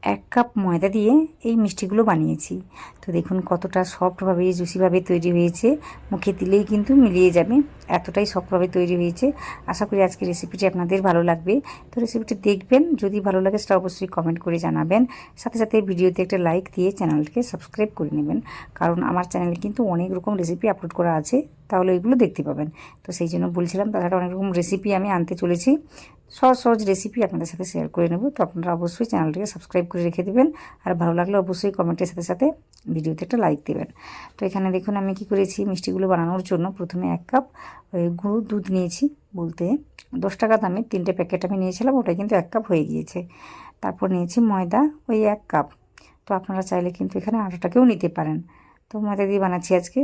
1 cup ময়দা দিয়ে এই মিষ্টিগুলো বানিয়েছি। তো দেখুন কতটা সফটভাবে জুসিভাবে তৈরি হয়েছে, মুখে দিলেই কিন্তু মিলিয়ে যাবে, এতটাই সফটভাবে তৈরি হয়েছে। আশা করি আজকের রেসিপিটি আপনাদের ভালো লাগবে। তো রেসিপিটি দেখবেন, যদি ভালো লাগে সেটা অবশ্যই কমেন্ট করে জানাবেন। সাথে সাথে ভিডিওতে একটা লাইক দিয়ে চ্যানেলটিকে সাবস্ক্রাইব করে নেবেন, কারণ আমার চ্যানেলে কিন্তু অনেক রকম রেসিপি আপলোড করা আছে, তাহলে ওইগুলো দেখতে পাবেন। তো সেই জন্য বলছিলাম, তাছাড়া অনেক রকম রেসিপি আমি আনতে চলেছি, সহজ সহজ রেসিপি আপনাদের সাথে শেয়ার করে নেব। তো আপনারা অবশ্যই চ্যানেলটিকে সাবস্ক্রাইব করে রেখে দেবেন, আর ভালো লাগলে অবশ্যই কমেন্টের সাথে সাথে ভিডিওতে একটা লাইক দেবেন। তো এখানে দেখুন আমি কি করেছি, মিষ্টিগুলো বানানোর জন্য প্রথমে 1 কাপ গুঁড়ো দুধ নিয়েছি, বলতে 10 টাকা দামের 3টে প্যাকেট আমি নিয়েছিলাম, ওটাই কিন্তু 1 কাপ হয়ে গিয়েছে। তারপর নিয়েছি ময়দা ওই 1 কাপ। তো আপনারা চাইলে কিন্তু এখানে আটাটাকেও নিতে পারেন। তো ময়দা দিয়ে বানাচ্ছি আজকে।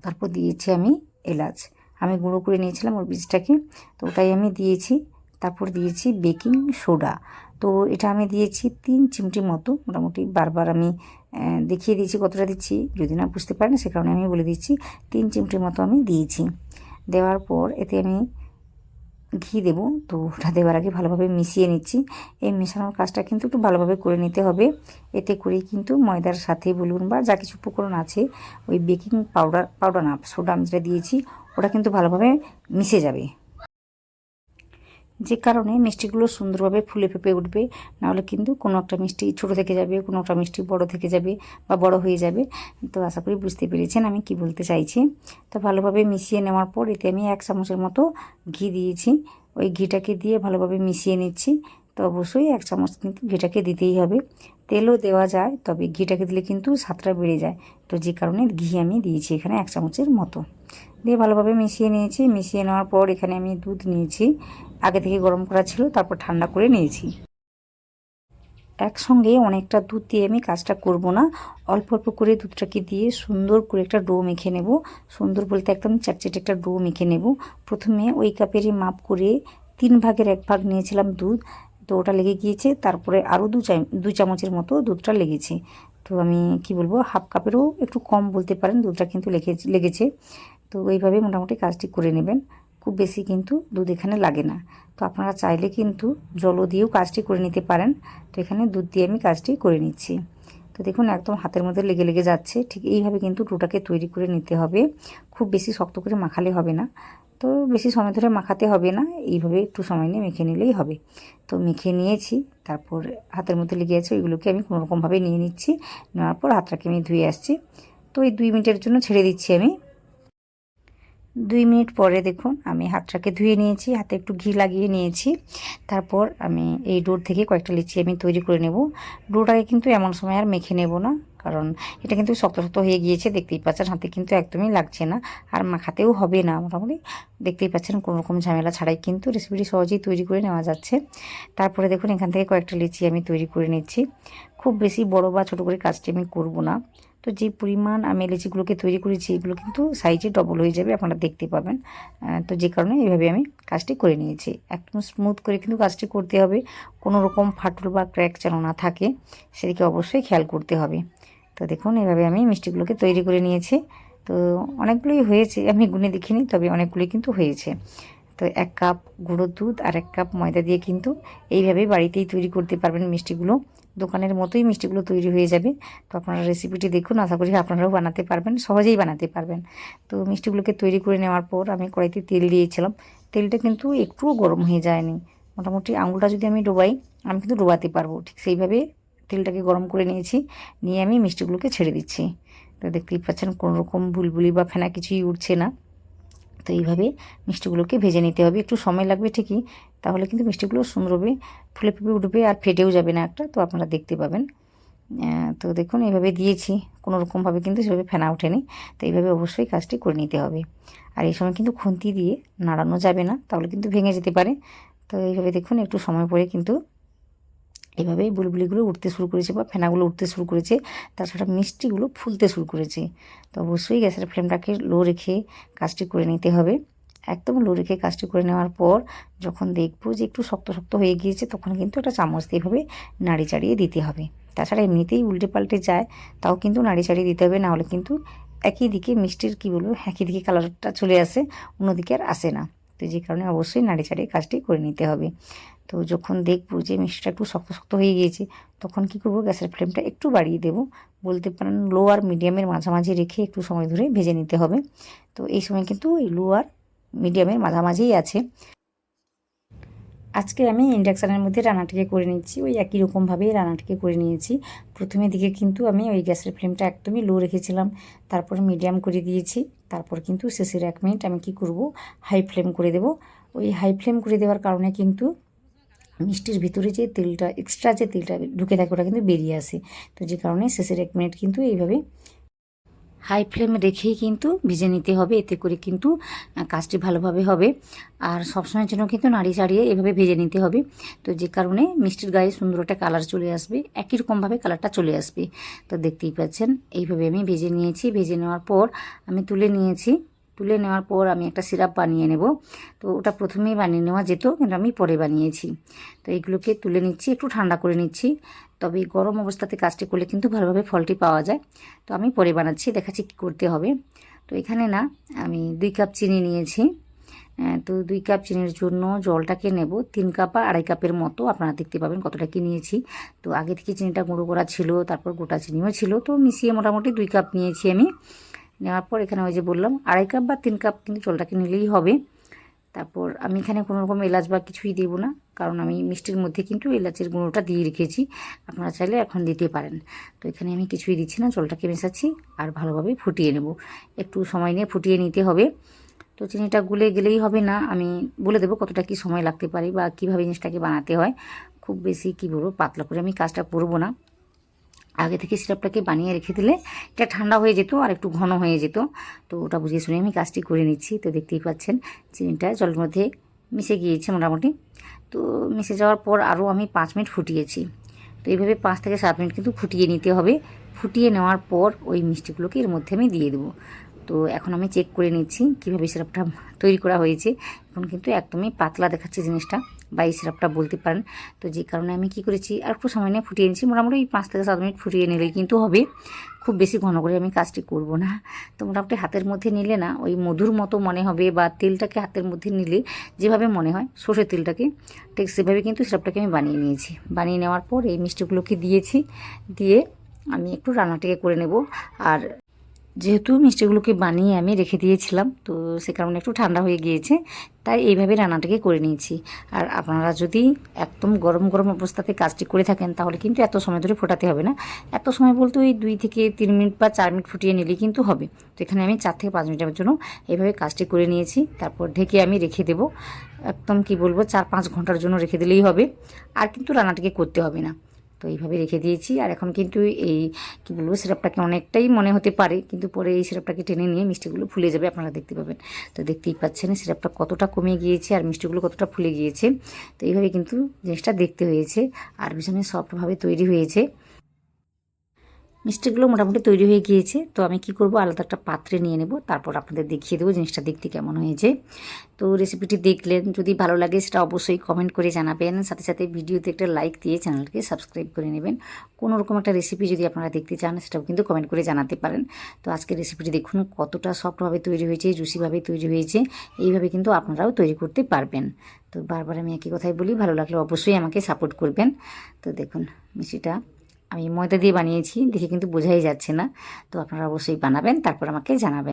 তারপর দিয়েছি আমি এলাচ, আমি গুঁড়ো করে নিয়েছিলাম ওর বীজটাকে, তো ওটাই আমি দিয়েছি। তারপর দিয়েছি বেকিং সোডা, তো এটা আমি দিয়েছি 3 চিমটি মতো, মোটামুটি বারবার আমি দেখিয়ে দিয়েছি কতটা দিচ্ছি, যদি না বুঝতে পারেন সে কারণে আমি বলে দিচ্ছি 3 চিমটির মতো আমি দিয়েছি। দেওয়ার পর এতে আমি ঘি দেবো, তো ওটা দেওয়ার আগে ভালোভাবে মিশিয়ে নিচ্ছি। এই মেশানোর কাজটা কিন্তু একটু ভালোভাবে করে নিতে হবে, এতে করেই কিন্তু ময়দার সাথে বলুন বা যা কিছু উপকরণ আছে, ওই বেকিং পাউডার না সোডা আমি যেটা দিয়েছি ওটা কিন্তু ভালোভাবে মিশে যাবে, যে কারণে মিষ্টিগুলো সুন্দরভাবে ফুলে ফেঁপে উঠবে। নাহলে কিন্তু কোনো একটা মিষ্টি ছোটো থেকে যাবে, কোনো একটা মিষ্টি বড় থেকে যাবে বা বড় হয়ে যাবে। তো আশা করি বুঝতে পেরেছেন আমি কি বলতে চাইছি। তো ভালোভাবে মিশিয়ে নেওয়ার পর এতে আমি 1 চামচের মতো ঘি দিয়েছি, ওই ঘিটাকে দিয়ে ভালোভাবে মিশিয়ে নিচ্ছি। তো অবশ্যই 1 চামচ কিন্তু ঘিটাকে দিতেই হবে, তেলও দেওয়া যায়, তবে ঘিটাকে দিলে কিন্তু স্বাদটা বেড়ে যায়। তো যে কারণে ঘি আমি দিয়েছি এখানে 1 চামচের মতো, দিয়ে ভালোভাবে মিশিয়ে নিয়েছি। মিশিয়ে নেওয়ার পর এখানে আমি দুধ নিয়েছি, আগে থেকে গরম করা ছিল, তারপর ঠান্ডা করে নিয়েছি। একসঙ্গে অনেকটা দুধ দিয়ে আমি কাজটা করব না, অল্প অল্প করে দুধটাকে দিয়ে সুন্দর করে একটা ডো মেখে নেব। সুন্দর বলতে একদম চাটচেটে একটা ডো মেখে নেব। প্রথমে ওই কাপেরই মাপ করে 3 ভাগের 1 ভাগ নিয়েছিলাম দুধ, তো ওটা লেগে গিয়েছে। তারপরে আরও 2 চামচের মতো দুধটা লেগেছে। তো আমি কি বলবো, হাফ কাপেরও একটু কম বলতে পারেন, দুধটা কিন্তু লেগেছে। তো এইভাবে মোটামুটি কাজটি করে নেবেন, খুব বেশি কিন্তু দুধ এখানে লাগে না। তো আপনারা চাইলে কিন্তু জলও দিয়েও কাজটি করে নিতে পারেন। তো এখানে দুধ দিয়ে আমি কাজটি করে নিচ্ছি। তো দেখুন একদম হাতের মধ্যে লেগে লেগে যাচ্ছে, ঠিক এইভাবে কিন্তু ডোটাকে তৈরি করে নিতে হবে। খুব বেশি শক্ত করে মাখালে হবে না, তো বেশি সময় ধরে মাখাতে হবে না, এইভাবে একটু সময় নিয়ে মেখে নিলেই হবে। তো মেখে নিয়েছি, তারপর হাতের মধ্যে লেগে আছে ওইগুলোকে আমি কোনোরকমভাবে নিয়ে নিচ্ছি। নেওয়ার পর হাতটাকে আমি ধুয়ে আসছি। তো এই 2 মিনিটের জন্য ছেড়ে দিচ্ছি আমি। 2 মিনিট পরে দেখুন আমি হাতটাকে ধুয়ে নিয়েছি, হাতে একটু ঘি লাগিয়ে নিয়েছি। তারপর আমি এই ডোর থেকে কয়েকটা লিচি আমি তৈরি করে নেব। ডোটাকে কিন্তু এমন সময় আর মেখে নেব না, কারণ এটা কিন্তু শক্ত শক্ত হয়ে গিয়েছে, দেখতেই পাচ্ছেন হাতে কিন্তু একদমই লাগছে না, আর মাখাতেও হবে না। মোটামুটি দেখতেই পাচ্ছেন কোনো রকম ঝামেলা ছাড়াই কিন্তু রেসিপিটি সহজেই তৈরি করে নেওয়া যাচ্ছে। তারপরে দেখুন এখান থেকে কয়েকটা লিচি আমি তৈরি করে নিচ্ছি। খুব বেশি বড় বা ছোটো করে কাজটি আমি করব না। তো যে পরিমাণ আমি লিচিগুলোকে তৈরি করেছি এগুলো কিন্তু সাইজে ডবল হয়ে যাবে, আপনারা দেখতে পাবেন। তো যে কারণে এইভাবে আমি কাজটি করে নিয়েছি। একদম স্মুথ করে কিন্তু কাজটি করতে হবে, কোনো রকম ফাটল বা ক্র্যাক যেন না থাকে সেদিকে অবশ্যই খেয়াল করতে হবে। তো দেখুন এইভাবে আমি মিষ্টিগুলোকে তৈরি করে নিয়েছি। তো অনেকগুলোই হয়েছে, আমি গুনে দেখিনি, তবে অনেকগুলোই কিন্তু হয়েছে। তো 1 কাপ গুঁড়ো দুধ আর 1 কাপ ময়দা দিয়ে কিন্তু এইভাবেই বাড়িতেই তৈরি করতে পারবেন মিষ্টিগুলো, দোকানের মতোই মিষ্টিগুলো তৈরি হয়ে যাবে। তো আপনারা রেসিপিটি দেখুন, আশা করি আপনারাও বানাতে পারবেন, সহজেই বানাতে পারবেন। তো মিষ্টিগুলোকে তৈরি করে নেওয়ার পর আমি কড়াইতে তেল দিয়েছিলাম, তেলটা কিন্তু একটুও গরম হয়ে যায়নি। মোটামুটি আঙুলটা যদি আমি ডোবাই, আমি কিন্তু ডোবাতে পারবো, ঠিক সেইভাবে তেলটাকে গরম করে নিয়েছি। নিয়ে আমি মিষ্টিগুলোকে ছেড়ে দিচ্ছি। তো দেখতেই পাচ্ছেন কোনো রকম বুলবুলি বা ফেনা কিছুই উঠছে না। তো এইভাবে মিষ্টিগুলোকে ভেজে নিতে হবে, একটু সময় লাগবে ঠিকই, তাহলে কিন্তু মিষ্টিগুলো সুন্দরভাবে ফুলে ফেপে উঠবে আর ফেটেও যাবে না একটা, তো আপনারা দেখতে পাবেন। তো দেখুন এইভাবে দিয়েছি, কোনো রকমভাবে কিন্তু সেভাবে ফেনা ওঠেনি। তো এইভাবে অবশ্যই কাজটি করে নিতে হবে। আর এই সময় কিন্তু খুন্তি দিয়ে নাড়ানো যাবে না, তাহলে কিন্তু ভেঙে যেতে পারে। তো এইভাবে দেখুন একটু সময় পরে কিন্তু এভাবেই বুলবুলিগুলো উঠতে শুরু করেছে বা ফেনাগুলো উঠতে শুরু করেছে, তাছাড়া মিষ্টিগুলো ফুলতে শুরু করেছে। তো অবশ্যই গ্যাসের ফ্লেমটাকে লো রেখে কাজটি করে নিতে হবে। একদম লো রেখে কাজটি করে নেওয়ার পর যখন দেখবো যে একটু শক্ত শক্ত হয়ে গিয়েছে, তখন কিন্তু একটা চামচ দিয়ে এভাবে নাড়ি চাড়িয়ে দিতে হবে। তাছাড়া এমনিতেই উল্টে পাল্টে যায়, তাও কিন্তু নাড়ি চাড়িয়ে দিতে হবে, নাহলে কিন্তু একই দিকে মিষ্টির কী বলবো একই দিকে কালারটা চলে আসে, অন্যদিকে আর আসে না। তো তো যে কারণে অবশ্যই নাড়ি চাড়িয়ে কাজটি করে নিতে হবে। তো যখন দেখবো যে মিষ্টিটা একটু শক্ত শক্ত হয়ে গিয়েছে, তখন কি করব, গ্যাসের ফ্লেমটা একটু বাড়িয়ে দেবো, বলতে পারেন লো আর মিডিয়ামের মাঝামাঝি রেখে একটু সময় ধরে ভেজে নিতে হবে। তো এই সময় কিন্তু এই লো আর মিডিয়ামের মাঝামাঝিই আছে। আজকে আমি ইন্ডাকশানের মধ্যে রান্নাটিকে করে নিচ্ছি, ওই একই রকমভাবেই রান্নাটিকে করে নিয়েছি। প্রথমে দিকে কিন্তু আমি ওই গ্যাসের ফ্লেমটা একদমই লো রেখেছিলাম, তারপর মিডিয়াম করে দিয়েছি, তারপর কিন্তু শেষের 1 মিনিট আমি কি করব, হাই ফ্লেম করে দেব। ওই হাই ফ্লেম করে দেওয়ার কারণে কিন্তু মিষ্টির ভিতরে যে তেলটা, এক্সট্রা যে তেলটা ঢুকে থাকে ওটা কিন্তু বেরিয়ে আসে। তো যে কারণে শেষের 1 মিনিট কিন্তু এইভাবে হাই ফ্লেমে রেখেই কিন্তু ভেজে নিতে হবে, এতে করে কিন্তু কাজটি ভালোভাবে হবে। আর সবসময়ের জন্য কিন্তু নাড়ি চাড়িয়ে এভাবে ভেজে নিতে হবে। তো যে কারণে মিষ্টির গায়ে সুন্দর একটা কালার চলে আসবে, একই রকমভাবে কালারটা চলে আসবে। তো দেখতেই পাচ্ছেন এইভাবে আমি ভেজে নিয়েছি। ভেজে নেওয়ার পর আমি তুলে নিয়েছি। তুলে নেওয়ার পর আমি একটা সিরাপ বানিয়ে নেব। তো ওটা প্রথমেই বানিয়ে নেওয়া যেত, কিন্তু আমি পরে বানিয়েছি। তো এইগুলোকে তুলে নিচ্ছি, একটু ঠান্ডা করে নিচ্ছি। তবে গরম অবস্থাতে কাজটি করলে কিন্তু ভালোভাবে ফলটি পাওয়া যায়। তো আমি পরে বানাচ্ছি, দেখাচ্ছি কী করতে হবে। তো এখানে না আমি 2 কাপ চিনি নিয়েছি। তো 2 কাপ চিনির জন্য জলটাকে নেব 3 কাপ বা 2.5 কাপের মতো, আপনারা দেখতে পাবেন কতটা কি নিয়েছি। তো আগে থেকে চিনিটা গুঁড়ো করা ছিল, তারপর গোটা চিনিও ছিল, তো মিশিয়ে মোটামুটি 2 কাপ নিয়েছি আমি। নেওয়ার পর এখানে ওই যে বললাম 2.5 কাপ বা 3 কাপ কিন্তু জলটাকে নিলেই হবে। তারপর আমি এখানে কোনো রকম এলাচ বা কিছুই দেবো না, কারণ আমি মিষ্টির মধ্যে কিন্তু এলাচের গুঁড়োটা দিয়ে রেখেছি, আপনারা চাইলে এখন দিতে পারেন। তো এখানে আমি কিছুই দিচ্ছি না, জলটাকে মেশাচ্ছি আর ভালোভাবে ফুটিয়ে নেব। একটু সময় নিয়ে ফুটিয়ে নিতে হবে। তো চিনিটা গুলে গেলেই হবে না, আমি বলে দেবো কতটা কি সময় লাগতে পারে বা কীভাবে জিনিসটাকে বানাতে হয়। খুব বেশি কী বলবো, পাতলা করে আমি কাজটা করবো না। আগে থেকে সিরাপটাকে বানিয়ে রেখে দিলে এটা ঠান্ডা হয়ে যেত আর একটু ঘন হয়ে যেত। তো ওটা বুঝে শুনে আমি কাজটি করে নিচ্ছি। তো দেখতেই পাচ্ছেন চিনিটা জলের মধ্যে মিশে গিয়েছে মোটামুটি। তো মিশে যাওয়ার পর আরও আমি 5 মিনিট ফুটিয়েছি। তো এইভাবে 5 থেকে 7 মিনিট কিন্তু ফুটিয়ে নিতে হবে। ফুটিয়ে নেওয়ার পর ওই মিষ্টিগুলোকে এর মধ্যে আমি দিয়ে দেবো। তো এখন আমি চেক করে নিচ্ছি কীভাবে সিরাপটা তৈরি করা হয়েছে। এখন কিন্তু একদমই পাতলা দেখাচ্ছে জিনিসটা, বা এই সিরাপটা বলতে পারেন। তো যে কারণে আমি কি করেছি, আর একটু সময় নিয়ে ফুটিয়ে নিচ্ছি, মোটামুটি 5 থেকে 7 মিনিট ফুটিয়ে নিলেই কিন্তু হবে। খুব বেশি ঘন করে আমি কাজটি করব না। তো মোটামুটি হাতের মধ্যে নিলে না ওই মধুর মতো মনে হবে, বা তেলটাকে হাতের মধ্যে নিলে যেভাবে মনে হয় সর্ষের তেলটাকে, ঠিক সেভাবে কিন্তু সিরাপটাকে আমি বানিয়ে নিয়েছি। বানিয়ে নেওয়ার পর এই মিষ্টিগুলোকে দিয়েছি, দিয়ে আমি একটু রান্নাটাকে করে নেব। আর যেহেতু মিষ্টিগুলোকে বানিয়ে আমি রেখে দিয়েছিলাম, তো সে কারণে একটু ঠান্ডা হয়ে গিয়েছে, তাই এইভাবে রান্নাটাকে করে নিয়েছি। আর আপনারা যদি একদম গরম গরম অবস্থাতে কাজটি করে থাকেন, তাহলে কিন্তু এত সময় ধরে ফোটাতে হবে না। এত সময় বলতে ওই 2 থেকে 3 মিনিট বা 4 মিনিট ফুটিয়ে নিলেই কিন্তু হবে। তো এখানে আমি 4 থেকে 5 মিনিটের জন্য এইভাবে কাজটি করে নিয়েছি। তারপর ঢেকে আমি রেখে দেবো, একদম কি বলবো 4-5 ঘন্টার জন্য রেখে দিলেই হবে। আর কিন্তু রান্নাটাকে করতে হবে না। তো এইভাবে রেখে দিয়েছি। আর এখন কিন্তু এই কী বলবো, সিরাপটাকে অনেকটাই মনে হতে পারে, কিন্তু পরে এই সিরাপটাকে টেনে নিয়ে মিষ্টিগুলো ফুলে যাবে, আপনারা দেখতে পাবেন। তো দেখতেই পাচ্ছেন সিরাপটা কতটা কমে গিয়েছে আর মিষ্টিগুলো কতটা ফুলে গিয়েছে। তো এইভাবে কিন্তু জিনিসটা দেখতে হয়েছে, আর ভীষণই সফটভাবে তৈরি হয়েছে। মিষ্টিগুলো মোটামুটি তৈরি হয়ে গিয়েছে। তো আমি কি করব, আলাদা একটা পাত্রে নিয়ে নেব, তারপর আপনাদের দেখিয়ে দেবো জিনিসটা দেখতে কেমন হয়েছে। তো রেসিপিটি দেখলেন, যদি ভালো লাগে সেটা অবশ্যই কমেন্ট করে জানাবেন, সাথে সাথে ভিডিওতে একটা লাইক দিয়ে চ্যানেলকে সাবস্ক্রাইব করে নেবেন। কোনো রকম একটা রেসিপি যদি আপনারা দেখতে চান, সেটাও কিন্তু কমেন্ট করে জানাতে পারেন। তো আজকের রেসিপিটি দেখুন কতটা সফটভাবে তৈরি হয়েছে, জুসিভাবে তৈরি হয়েছে। এইভাবে কিন্তু আপনারাও তৈরি করতে পারবেন। তো বারবার আমি একই কথাই বলি, ভালো লাগলে অবশ্যই আমাকে সাপোর্ট করবেন। তো দেখুন মিষ্টিটা আমি ময়দা দিয়ে বানিয়েছি, দেখে কিন্তু বোঝাই যাচ্ছে না। তো আপনারা অবশ্যই বানাবেন, তারপর আমাকে জানাবেন।